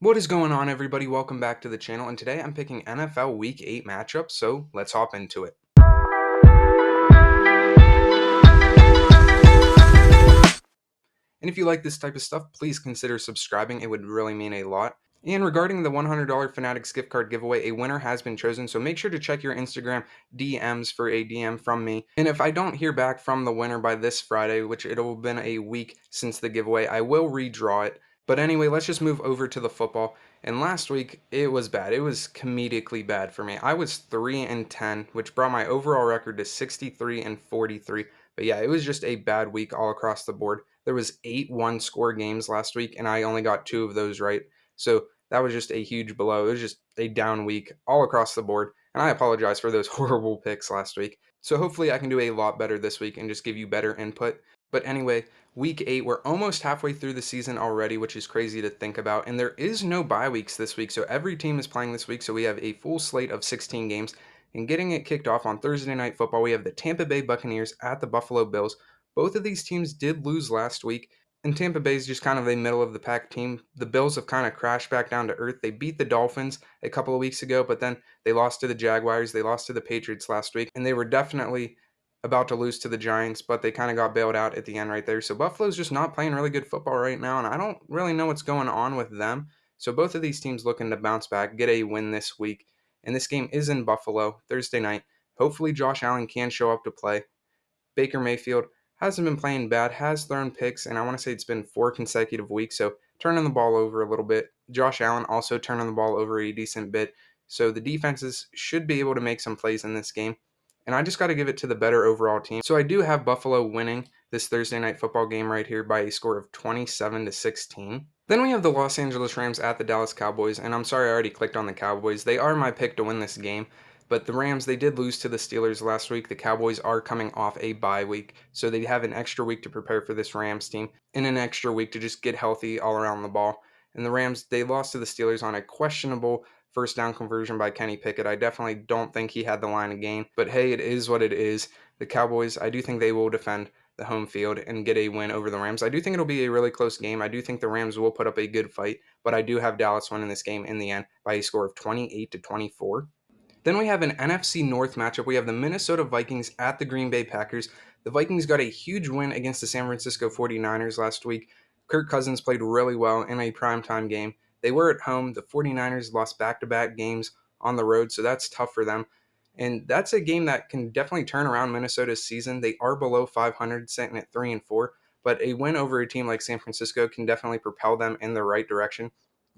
What is going on, everybody? Welcome back to the channel, and today I'm picking NFL Week 8 matchups, so let's hop into it. And if you like this type of stuff, please consider subscribing. It would really mean a lot. And regarding the $100 Fanatics gift card giveaway, a winner has been chosen, so make sure to check your Instagram DMs for a DM from me. And if I don't hear back from the winner by this Friday, which it'll have been a week since the giveaway, I will redraw it. But anyway, let's just move over to the football. And last week, it was bad. It was comedically bad for me. I was 3-10, which brought my overall record to 63-43. But yeah, it was just a bad week all across the board. There was 8 one-score games last week, and I only got 2 of those right. So that was just a huge blow. It was just a down week all across the board. And I apologize for those horrible picks last week. So hopefully I can do a lot better this week and just give you better input. But anyway, week 8, we're almost halfway through the season already, which is crazy to think about. And there is no bye weeks this week. So every team is playing this week. So we have a full slate of 16 games. And getting it kicked off on Thursday Night Football, we have the Tampa Bay Buccaneers at the Buffalo Bills. Both of these teams did lose last week, and Tampa Bay is just kind of a middle of the pack team. The Bills have kind of crashed back down to earth. They beat the Dolphins a couple of weeks ago, but then they lost to the Jaguars. They lost to the Patriots last week, and they were definitely about to lose to the Giants, but they kind of got bailed out at the end right there. So Buffalo's just not playing really good football right now, and I don't really know what's going on with them. So both of these teams looking to bounce back, get a win this week. And this game is in Buffalo Thursday night. Hopefully Josh Allen can show up to play. Baker Mayfield hasn't been playing bad, has thrown picks, and I want to say it's been 4 consecutive weeks, so turning the ball over a little bit. Josh Allen also turning the ball over a decent bit, so the defenses should be able to make some plays in this game. And I just got to give it to the better overall team. So I do have Buffalo winning this Thursday night football game right here by a score of 27-16. Then we have the Los Angeles Rams at the Dallas Cowboys, and I'm sorry I already clicked on the Cowboys. They are my pick to win this game. But the Rams, they did lose to the Steelers last week. The Cowboys are coming off a bye week, so they have an extra week to prepare for this Rams team and an extra week to just get healthy all around the ball. And the Rams, they lost to the Steelers on a questionable first down conversion by Kenny Pickett. I definitely don't think he had the line of gain, but hey, it is what it is. The Cowboys, I do think they will defend the home field and get a win over the Rams. I do think it'll be a really close game. I do think the Rams will put up a good fight, but I do have Dallas winning this game in the end by a score of 28-24. Then we have an NFC North matchup. We have the Minnesota Vikings at the Green Bay Packers. The Vikings got a huge win against the San Francisco 49ers last week. Kirk Cousins played really well in a primetime game. They were at home. The 49ers lost back-to-back games on the road, so that's tough for them. And that's a game that can definitely turn around Minnesota's season. They are below 500, sitting at 3-4, but a win over a team like San Francisco can definitely propel them in the right direction.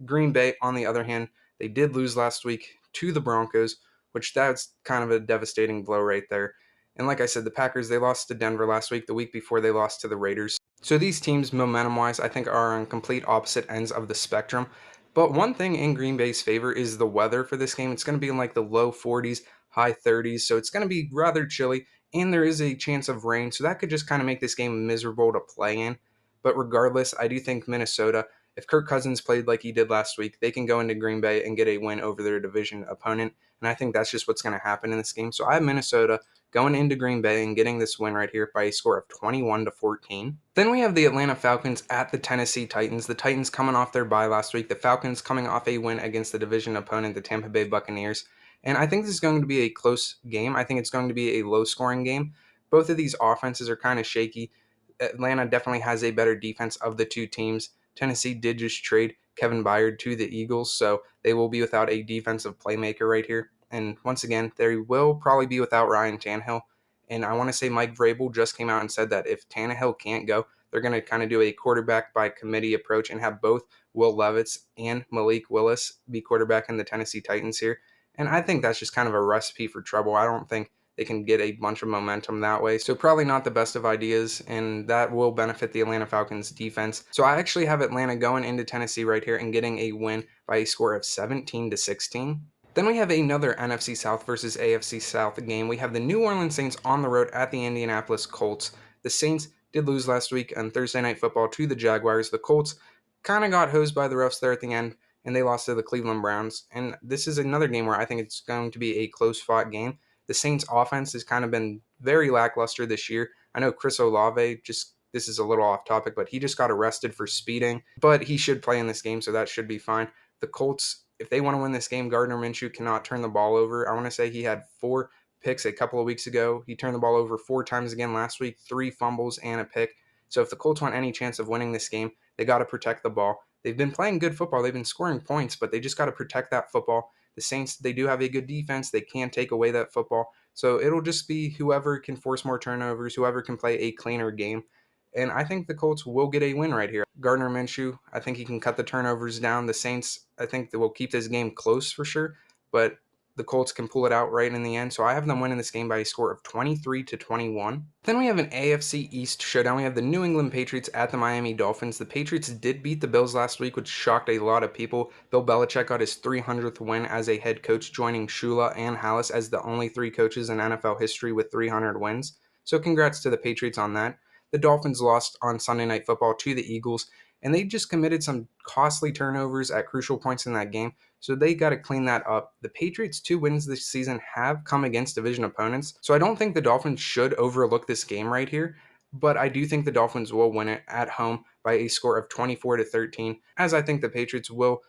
Green Bay, on the other hand, they did lose last week to the Broncos, which that's kind of a devastating blow right there. And like I said, the Packers, they lost to Denver last week. The week before, they lost to the Raiders. So these teams, momentum-wise, I think are on complete opposite ends of the spectrum. But one thing in Green Bay's favor is the weather for this game. It's going to be in like the low 40s, high 30s, so it's going to be rather chilly, and there is a chance of rain, so that could just kind of make this game miserable to play in. But regardless, I do think Minnesota, if Kirk Cousins played like he did last week, they can go into Green Bay and get a win over their division opponent. And I think that's just what's going to happen in this game. So I have Minnesota going into Green Bay and getting this win right here by a score of 21-14. Then we have the Atlanta Falcons at the Tennessee Titans. The Titans coming off their bye last week. The Falcons coming off a win against the division opponent, the Tampa Bay Buccaneers. And I think this is going to be a close game. I think it's going to be a low-scoring game. Both of these offenses are kind of shaky. Atlanta definitely has a better defense of the two teams. Tennessee did just trade Kevin Byard to the Eagles, so they will be without a defensive playmaker right here. And once again, they will probably be without Ryan Tannehill. And I want to say Mike Vrabel just came out and said that if Tannehill can't go, they're going to kind of do a quarterback by committee approach and have both Will Levis and Malik Willis be quarterback in the Tennessee Titans here. And I think that's just kind of a recipe for trouble. I don't think they can get a bunch of momentum that way. So probably not the best of ideas, and that will benefit the Atlanta Falcons defense. So I actually have Atlanta going into Tennessee right here and getting a win by a score of 17-16. Then we have another NFC South versus AFC South game. We have the New Orleans Saints on the road at the Indianapolis Colts. The Saints did lose last week on Thursday Night Football to the Jaguars. The Colts kind of got hosed by the refs there at the end, and they lost to the Cleveland Browns. And this is another game where I think it's going to be a close-fought game. The Saints offense has kind of been very lackluster this year. I know Chris Olave, just this is a little off topic, but he just got arrested for speeding, but he should play in this game, so that should be fine. The Colts, if they want to win this game, Gardner Minshew cannot turn the ball over. I want to say he had 4 picks a couple of weeks ago. He turned the ball over 4 times again last week, 3 fumbles and a pick. So if the Colts want any chance of winning this game, they got to protect the ball. They've been playing good football. They've been scoring points, but they just got to protect that football. The Saints, they do have a good defense. They can take away that football. So it'll just be whoever can force more turnovers, whoever can play a cleaner game. And I think the Colts will get a win right here. Gardner Minshew, I think he can cut the turnovers down. The Saints, I think they will keep this game close for sure, but the Colts can pull it out right in the end. So I have them winning this game by a score of 23-21. Then we have an AFC East showdown. We have the New England Patriots at the Miami Dolphins. The Patriots did beat the Bills last week, which shocked a lot of people. Bill Belichick got his 300th win as a head coach, joining Shula and Hallis as the only 3 coaches in NFL history with 300 wins. So congrats to the Patriots on that. The Dolphins lost on Sunday Night Football to the Eagles, and they just committed some costly turnovers at crucial points in that game. So they got to clean that up. The Patriots' 2 wins this season have come against division opponents. So I don't think the Dolphins should overlook this game right here, but I do think the Dolphins will win it at home by a score of 24-13, as I think the Patriots will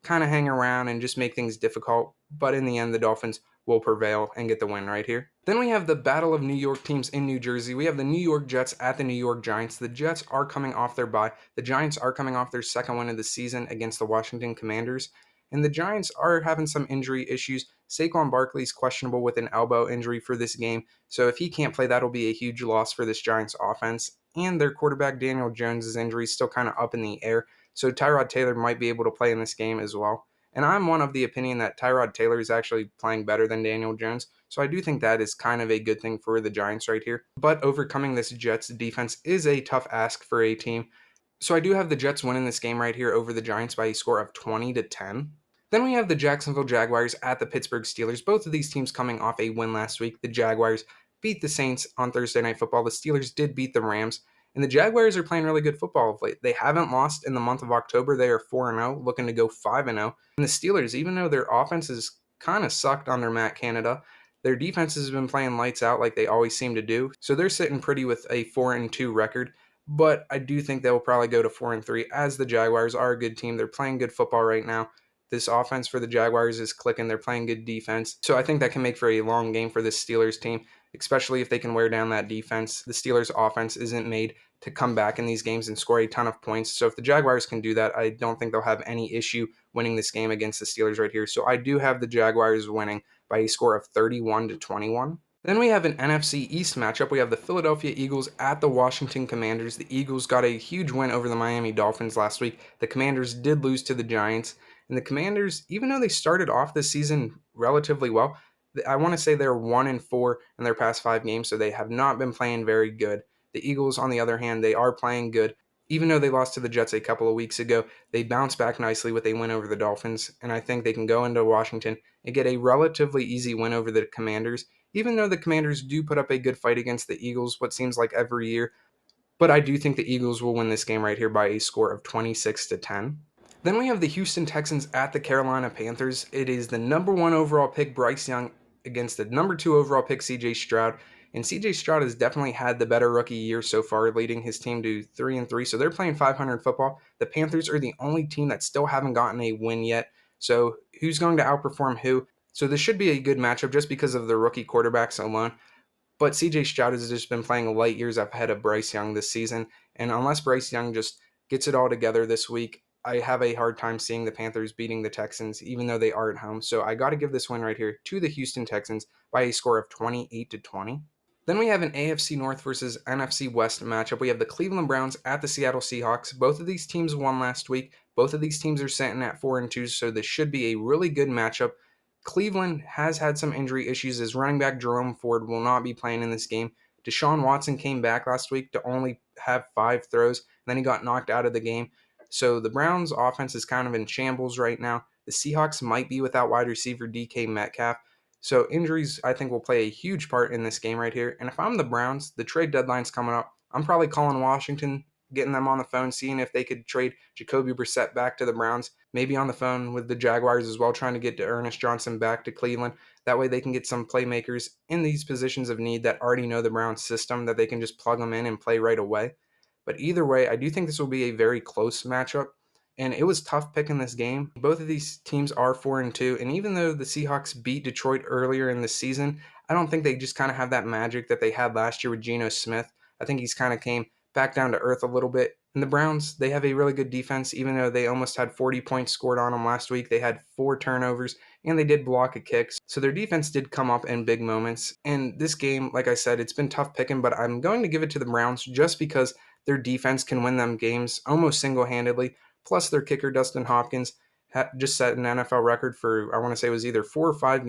kind of hang around and just make things difficult. But in the end, the Dolphins will prevail and get the win right here. Then we have the Battle of New York teams in New Jersey. We have the New York Jets at the New York Giants. The Jets are coming off their bye. The Giants are coming off their second win of the season against the Washington Commanders. And the Giants are having some injury issues. Saquon Barkley is questionable with an elbow injury for this game. So if he can't play, that'll be a huge loss for this Giants offense. And their quarterback Daniel Jones' injury is still kind of up in the air. So Tyrod Taylor might be able to play in this game as well. And I'm one of the opinion that Tyrod Taylor is actually playing better than Daniel Jones. So I do think that is kind of a good thing for the Giants right here. But overcoming this Jets defense is a tough ask for a team. So I do have the Jets winning this game right here over the Giants by a score of 20-10. Then we have the Jacksonville Jaguars at the Pittsburgh Steelers. Both of these teams coming off a win last week. The Jaguars beat the Saints on Thursday Night Football. The Steelers did beat the Rams. And the Jaguars are playing really good football of late. They haven't lost in the month of October. They are 4-0, looking to go 5-0. And the Steelers, even though their offense is kind of sucked under Matt Canada, their defense has been playing lights out like they always seem to do. So they're sitting pretty with a 4-2 record. But I do think they'll probably go to 4-3 as the Jaguars are a good team. They're playing good football right now. This offense for the Jaguars is clicking. They're playing good defense. So I think that can make for a long game for this Steelers team, especially if they can wear down that defense. The Steelers offense isn't made to come back in these games and score a ton of points. So if the Jaguars can do that, I don't think they'll have any issue winning this game against the Steelers right here. So I do have the Jaguars winning by a score of 31-21. Then we have an NFC East matchup. We have the Philadelphia Eagles at the Washington Commanders. The Eagles got a huge win over the Miami Dolphins last week. The Commanders did lose to the Giants. And the Commanders, even though they started off this season relatively well, I want to say they're 1-4 in their past 5 games, so they have not been playing very good. The Eagles, on the other hand, they are playing good. Even though they lost to the Jets a couple of weeks ago, they bounced back nicely with a win over the Dolphins, and I think they can go into Washington and get a relatively easy win over the Commanders, even though the Commanders do put up a good fight against the Eagles, what seems like every year. But I do think the Eagles will win this game right here by a score of 26-10. Then we have the Houston Texans at the Carolina Panthers. It is the number 1 overall pick, Bryce Young, against the number 2 overall pick, CJ Stroud. And CJ Stroud has definitely had the better rookie year so far, leading his team to 3-3. So they're playing 500 football. The Panthers are the only team that still haven't gotten a win yet. So who's going to outperform who? So this should be a good matchup just because of the rookie quarterbacks alone. But CJ Stroud has just been playing light years ahead of Bryce Young this season. And unless Bryce Young just gets it all together this week, I have a hard time seeing the Panthers beating the Texans, even though they are at home. So I got to give this win right here to the Houston Texans by a score of 28-20. Then we have an AFC North versus NFC West matchup. We have the Cleveland Browns at the Seattle Seahawks. Both of these teams won last week. Both of these teams are sitting at 4-2, so this should be a really good matchup. Cleveland has had some injury issues as running back Jerome Ford will not be playing in this game. Deshaun Watson came back last week to only have 5 throws, and then he got knocked out of the game. So the Browns' offense is kind of in shambles right now. The Seahawks might be without wide receiver DK Metcalf. So injuries, I think, will play a huge part in this game right here. And if I'm the Browns, the trade deadline's coming up. I'm probably calling Washington, getting them on the phone, seeing if they could trade Jacoby Brissett back to the Browns. Maybe on the phone with the Jaguars as well, trying to get Ernest Johnson back to Cleveland. That way they can get some playmakers in these positions of need that already know the Browns system that they can just plug them in and play right away. But either way, I do think this will be a very close matchup. and it was tough picking this game. Both of these teams are 4-2, and even though the Seahawks beat Detroit earlier in the season, I don't think they just kind of have that magic that they had last year with Geno Smith. I think he's kind of came back down to earth a little bit. And the Browns, they have a really good defense, even though they almost had 40 points scored on them last week. They had 4 turnovers, and they did block a kick. So their defense did come up in big moments. And this game, like I said, it's been tough picking, but I'm going to give it to the Browns just because their defense can win them games almost single-handedly. Plus, their kicker, Dustin Hopkins, just set an NFL record for, I want to say it was either 4 or 5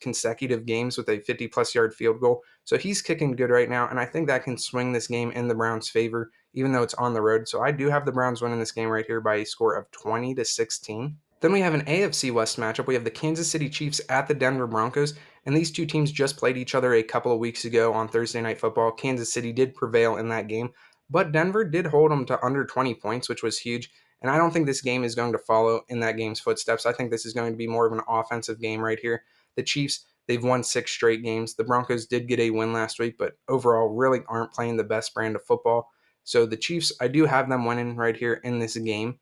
consecutive games with a 50-plus yard field goal. So he's kicking good right now, and I think that can swing this game in the Browns' favor, even though it's on the road. So I do have the Browns winning this game right here by a score of 20-16. Then we have an AFC West matchup. We have the Kansas City Chiefs at the Denver Broncos, and these two teams just played each other a couple of weeks ago on Thursday Night Football. Kansas City did prevail in that game, but Denver did hold them to under 20 points, which was huge. And I don't think this game is going to follow in that game's footsteps. I think this is going to be more of an offensive game right here. The Chiefs, they've won 6 straight games. The Broncos did get a win last week, but overall really aren't playing the best brand of football. So the Chiefs, I do have them winning right here in this game,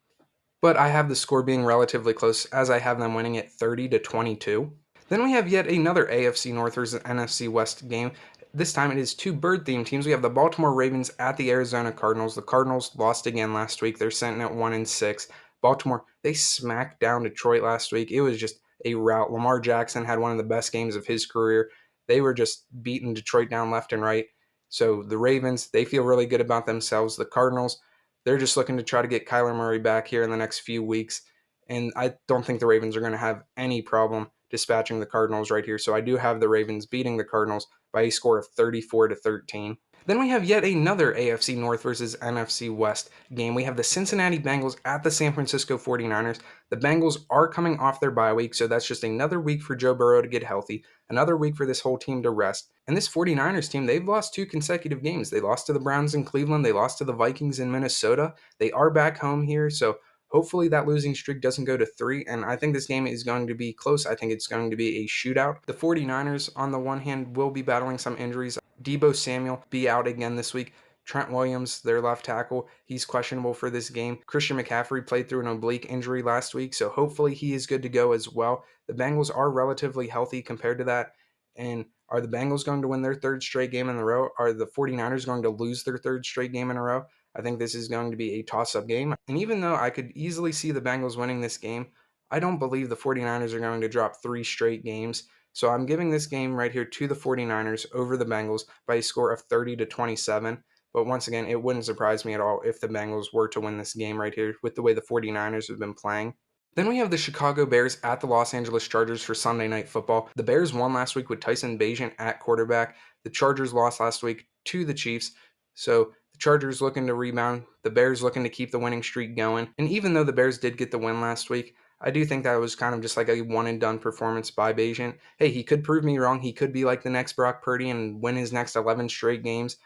but I have the score being relatively close as I have them winning at 30-22. Then we have yet another AFC North versus NFC West game. This time it is 2 bird-themed teams. We have the Baltimore Ravens at the Arizona Cardinals. The Cardinals lost again last week. They're sitting at 1-6. Baltimore, they smacked down Detroit last week. It was just a rout. Lamar Jackson had one of the best games of his career. They were just beating Detroit down left and right. So the Ravens, they feel really good about themselves. The Cardinals, they're just looking to try to get Kyler Murray back here in the next few weeks. And I don't think the Ravens are going to have any problem dispatching the Cardinals right here. So I do have the Ravens beating the Cardinals by a score of 34-13. Then we have yet another AFC North versus NFC West game. We have the Cincinnati Bengals at the San Francisco 49ers. The Bengals are coming off their bye week, so that's just another week for Joe Burrow to get healthy, another week for this whole team to rest. And this 49ers team, they've lost 2 consecutive games. They lost to the Browns in Cleveland, they lost to the Vikings in Minnesota. They are back home here, so hopefully that losing streak doesn't go to 3, and I think this game is going to be close. I think it's going to be a shootout. The 49ers, on the one hand, will be battling some injuries. Deebo Samuel be out again this week. Trent Williams, their left tackle, he's questionable for this game. Christian McCaffrey played through an oblique injury last week, so hopefully he is good to go as well. The Bengals are relatively healthy compared to that. And are the Bengals going to win their 3rd straight game in a row? Are the 49ers going to lose their 3rd straight game in a row? I think this is going to be a toss-up game. And even though I could easily see the Bengals winning this game, I don't believe the 49ers are going to drop 3 straight games. So I'm giving this game right here to the 49ers over the Bengals by a score of 30-27. But once again, it wouldn't surprise me at all if the Bengals were to win this game right here with the way the 49ers have been playing. Then we have the Chicago Bears at the Los Angeles Chargers for Sunday Night Football. The Bears won last week with Tyson Bagent at quarterback. The Chargers lost last week to the Chiefs. So the Chargers looking to rebound. The Bears looking to keep the winning streak going. And even though the Bears did get the win last week, I do think that was kind of just like a one-and-done performance by Bagent. Hey, he could prove me wrong. He could be like the next Brock Purdy and win his next 11 straight games,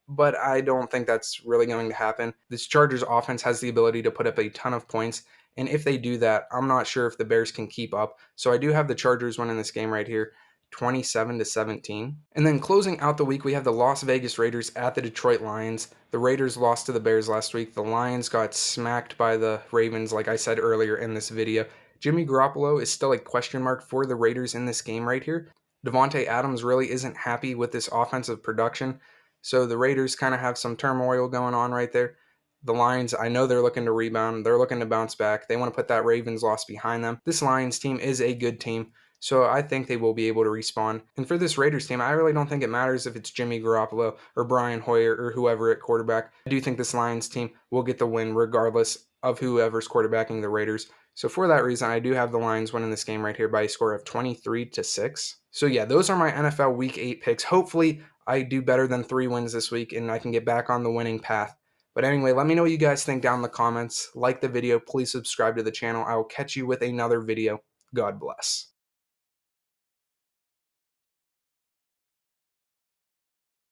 but I don't think that's really going to happen. This Chargers offense has the ability to put up a ton of points, and if they do that, I'm not sure if the Bears can keep up. So I do have the Chargers winning this game right here, 27-17. And then closing out the week, we have the Las Vegas Raiders at the Detroit Lions. The Raiders lost to the Bears last week. The Lions got smacked by the Ravens, like I said earlier in this video. Jimmy Garoppolo is still a question mark for the Raiders in this game right here. Devontae Adams really isn't happy with this offensive production. So the Raiders kind of have some turmoil going on right there. The Lions, I know they're looking to rebound. They're looking to bounce back. They want to put that Ravens loss behind them. This Lions team is a good team, so I think they will be able to respawn. And for this Raiders team, I really don't think it matters if it's Jimmy Garoppolo or Brian Hoyer or whoever at quarterback. I do think this Lions team will get the win regardless of whoever's quarterbacking the Raiders. So for that reason, I do have the Lions winning this game right here by a score of 23-6. So yeah, those are my NFL Week 8 picks. Hopefully, I do better than 3 wins this week and I can get back on the winning path. But anyway, let me know what you guys think down in the comments. Like the video, please subscribe to the channel. I will catch you with another video. God bless.